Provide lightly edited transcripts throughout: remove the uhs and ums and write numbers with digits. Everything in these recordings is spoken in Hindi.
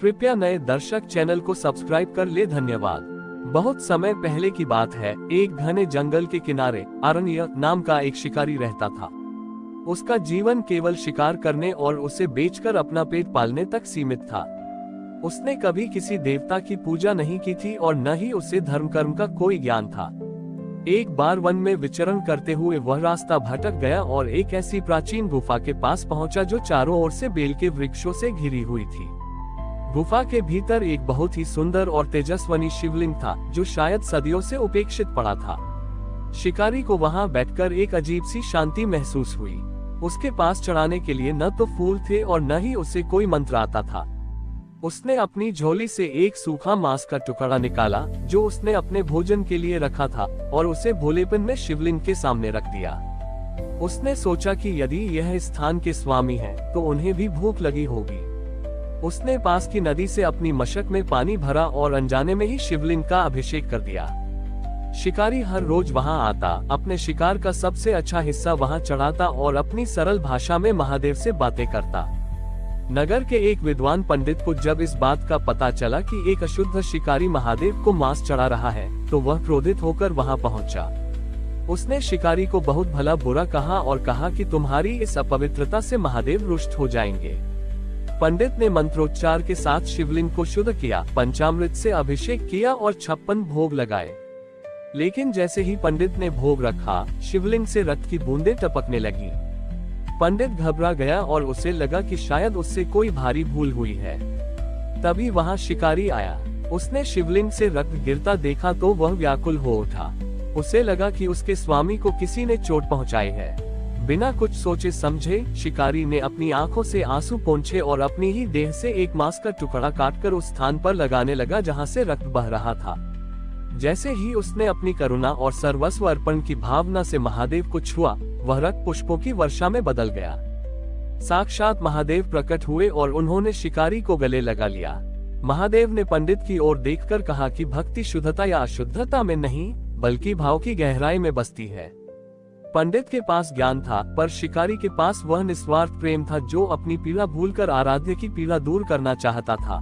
कृपया नए दर्शक चैनल को सब्सक्राइब कर ले। धन्यवाद। बहुत समय पहले की बात है, एक घने जंगल के किनारे अरण्य नाम का एक शिकारी रहता था। उसका जीवन केवल शिकार करने और उसे बेचकर अपना पेट पालने तक सीमित था। उसने कभी किसी देवता की पूजा नहीं की थी और न ही उसे धर्म कर्म का कोई ज्ञान था। एक बार वन में विचरण करते हुए वह रास्ता भटक गया और एक ऐसी प्राचीन गुफा के पास पहुंचा जो चारों ओर से बेल के वृक्षों से घिरी हुई थी। गुफा के भीतर एक बहुत ही सुंदर और तेजस्वी शिवलिंग था जो शायद सदियों से उपेक्षित पड़ा था। शिकारी को वहां बैठकर एक अजीब सी शांति महसूस हुई। उसके पास चढ़ाने के लिए न तो फूल थे और न ही उसे कोई मंत्र आता था। उसने अपनी झोली से एक सूखा मांस का टुकड़ा निकाला जो उसने अपने भोजन के लिए रखा था और उसे भोलेपन में शिवलिंग के सामने रख दिया। उसने सोचा कि यदि यह स्थान के स्वामी हैं, तो उन्हें भी भूख लगी होगी। उसने पास की नदी से अपनी मशक में पानी भरा और अनजाने में ही शिवलिंग का अभिषेक कर दिया। शिकारी हर रोज वहां आता, अपने शिकार का सबसे अच्छा हिस्सा वहां चढ़ाता और अपनी सरल भाषा में महादेव से बातें करता। नगर के एक विद्वान पंडित को जब इस बात का पता चला कि एक अशुद्ध शिकारी महादेव को मांस चढ़ा रहा है, तो वह क्रोधित होकर वहां पहुंचा। उसने शिकारी को बहुत भला बुरा कहा और कहा कि तुम्हारी इस अपवित्रता से महादेव रुष्ट हो जाएंगे। पंडित ने मंत्रोच्चार के साथ शिवलिंग को शुद्ध किया, पंचामृत से अभिषेक किया और 56 भोग लगाए। लेकिन जैसे ही पंडित ने भोग रखा, शिवलिंग से रक्त की बूंदें टपकने लगी। पंडित घबरा गया और उसे लगा कि शायद उससे कोई भारी भूल हुई है। तभी वहां शिकारी आया। उसने शिवलिंग से रक्त गिरता देखा तो वह व्याकुल हो उठा। उसे लगा कि उसके स्वामी को किसी ने चोट पहुंचाई है। बिना कुछ सोचे समझे शिकारी ने अपनी आंखों से आंसू पोंछे और अपनी ही देह से एक मांस का टुकड़ा काटकर उस स्थान पर लगाने लगा जहां से रक्त बह रहा था। जैसे ही उसने अपनी करुणा और सर्वस्व अर्पण की भावना से महादेव को छुआ, वह रक्त पुष्पों की वर्षा में बदल गया। साक्षात महादेव प्रकट हुए और उन्होंने शिकारी को गले लगा लिया। महादेव ने पंडित की ओर देखकर कहा कि भक्ति शुद्धता या अशुद्धता में नहीं, बल्कि भाव की गहराई में बसती है। पंडित के पास ज्ञान था, पर शिकारी के पास वह निस्वार्थ प्रेम था जो अपनी पीड़ा भूलकर आराध्य की पीड़ा दूर करना चाहता था।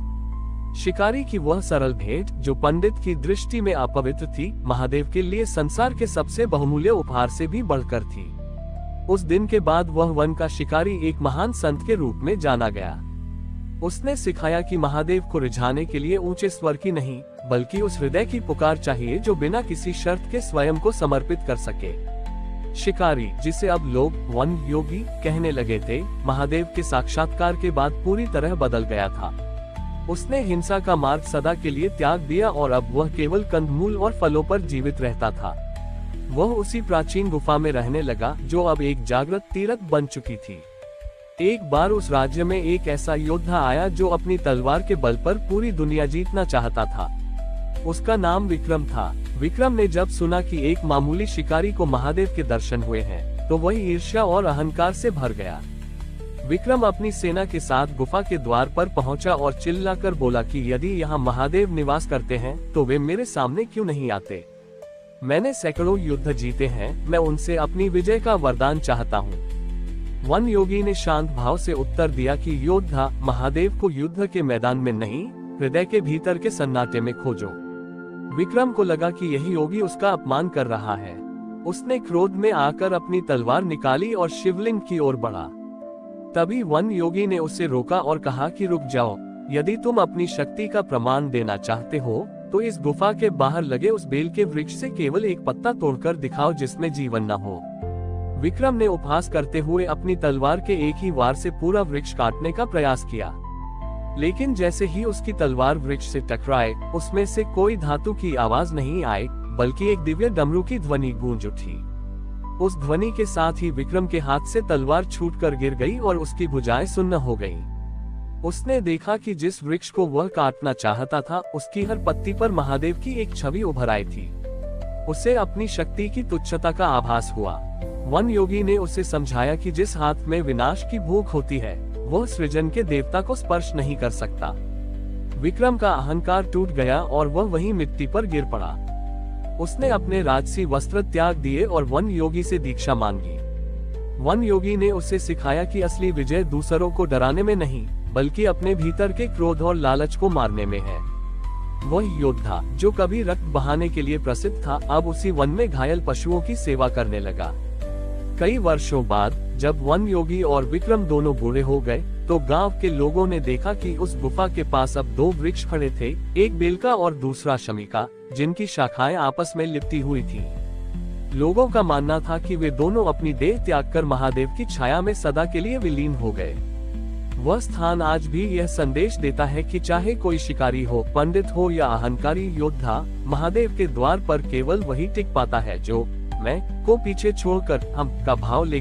शिकारी की वह सरल भेंट, जो पंडित की दृष्टि में अपवित्र थी, महादेव के लिए संसार के सबसे बहुमूल्य उपहार से भी बढ़कर थी। उस दिन के बाद वह वन का शिकारी एक महान संत के रूप में जाना गया। उसने सिखाया कि महादेव को रिझाने के लिए ऊंचे स्वर की नहीं, बल्कि उस हृदय की पुकार चाहिए जो बिना किसी शर्त के स्वयं को समर्पित कर सके। शिकारी, जिसे अब लोग वन योगी कहने लगे थे, महादेव के साक्षात्कार के बाद पूरी तरह बदल गया था। उसने हिंसा का मार्ग सदा के लिए त्याग दिया और अब वह केवल कंदमूल और फलों पर जीवित रहता था। वह उसी प्राचीन गुफा में रहने लगा जो अब एक जागृत तीर्थ बन चुकी थी। एक बार उस राज्य में एक ऐसा योद्धा आया जो अपनी तलवार के बल पर पूरी दुनिया जीतना चाहता था। उसका नाम विक्रम था। विक्रम ने जब सुना कि एक मामूली शिकारी को महादेव के दर्शन हुए हैं, तो वह ईर्ष्या और अहंकार से भर गया। विक्रम अपनी सेना के साथ गुफा के द्वार पर पहुंचा और चिल्लाकर बोला कि यदि यहाँ महादेव निवास करते हैं, तो वे मेरे सामने क्यों नहीं आते? मैंने सैकड़ों युद्ध जीते हैं, मैं उनसे अपनी विजय का वरदान चाहता हूँ। वन योगी ने शांत भाव से उत्तर दिया कि योद्धा, महादेव को युद्ध के मैदान में नहीं, हृदय के भीतर के सन्नाटे में खोजो। विक्रम को लगा कि यही योगी उसका अपमान कर रहा है। उसने क्रोध में आकर अपनी तलवार निकाली और शिवलिंग की ओर बढ़ा। तभी वन योगी ने उसे रोका और कहा कि रुक जाओ, यदि तुम अपनी शक्ति का प्रमाण देना चाहते हो, तो इस गुफा के बाहर लगे उस बेल के वृक्ष से केवल एक पत्ता तोड़कर दिखाओ जिसमें जीवन न हो। विक्रम ने उपहास करते हुए अपनी तलवार के एक ही वार से पूरा वृक्ष काटने का प्रयास किया। लेकिन जैसे ही उसकी तलवार वृक्ष से टकराए, उसमें से कोई धातु की आवाज नहीं आई, बल्कि एक दिव्य डमरू की ध्वनि गूंज उठी। उस ध्वनि के साथ ही विक्रम के हाथ से तलवार छूटकर गिर गई और उसकी भुजाएं सुन्न हो गईं। उसने देखा कि जिस वृक्ष को वह काटना चाहता था, उसकी हर पत्ती पर महादेव की एक छवि उभर आई थी। उसे अपनी शक्ति की तुच्छता का आभास हुआ। वन योगी ने उसे समझाया कि जिस हाथ में विनाश की भूख होती है, वह सृजन के देवता को स्पर्श नहीं कर सकता। विक्रम का अहंकार टूट गया और वह वहीं मिट्टी पर गिर पड़ा। उसने अपने राजसी वस्त्र त्याग दिए और वन योगी से दीक्षा मांगी। वन योगी ने उसे सिखाया कि असली विजय दूसरों को डराने में नहीं, बल्कि अपने भीतर के क्रोध और लालच को मारने में है। वह योद्धा जो कभी रक्त बहाने के लिए प्रसिद्ध था, अब उसी वन में घायल पशुओं की सेवा करने लगा। कई वर्षों बाद जब वन योगी और विक्रम दोनों बूढ़े हो गए, तो गांव के लोगों ने देखा कि उस गुफा के पास अब दो वृक्ष खड़े थे, एक बेल का और दूसरा शमी का, जिनकी शाखाएं आपस में लिपटी हुई थीं। लोगों का मानना था कि वे दोनों अपनी देह त्याग कर महादेव की छाया में सदा के लिए विलीन हो गए। वह स्थान आज भी यह संदेश देता है कि चाहे कोई शिकारी हो, पंडित हो या अहंकारी योद्धा, महादेव के द्वार पर केवल वही टिक पाता है जो मैं को पीछे छोड़कर हम का भाव ले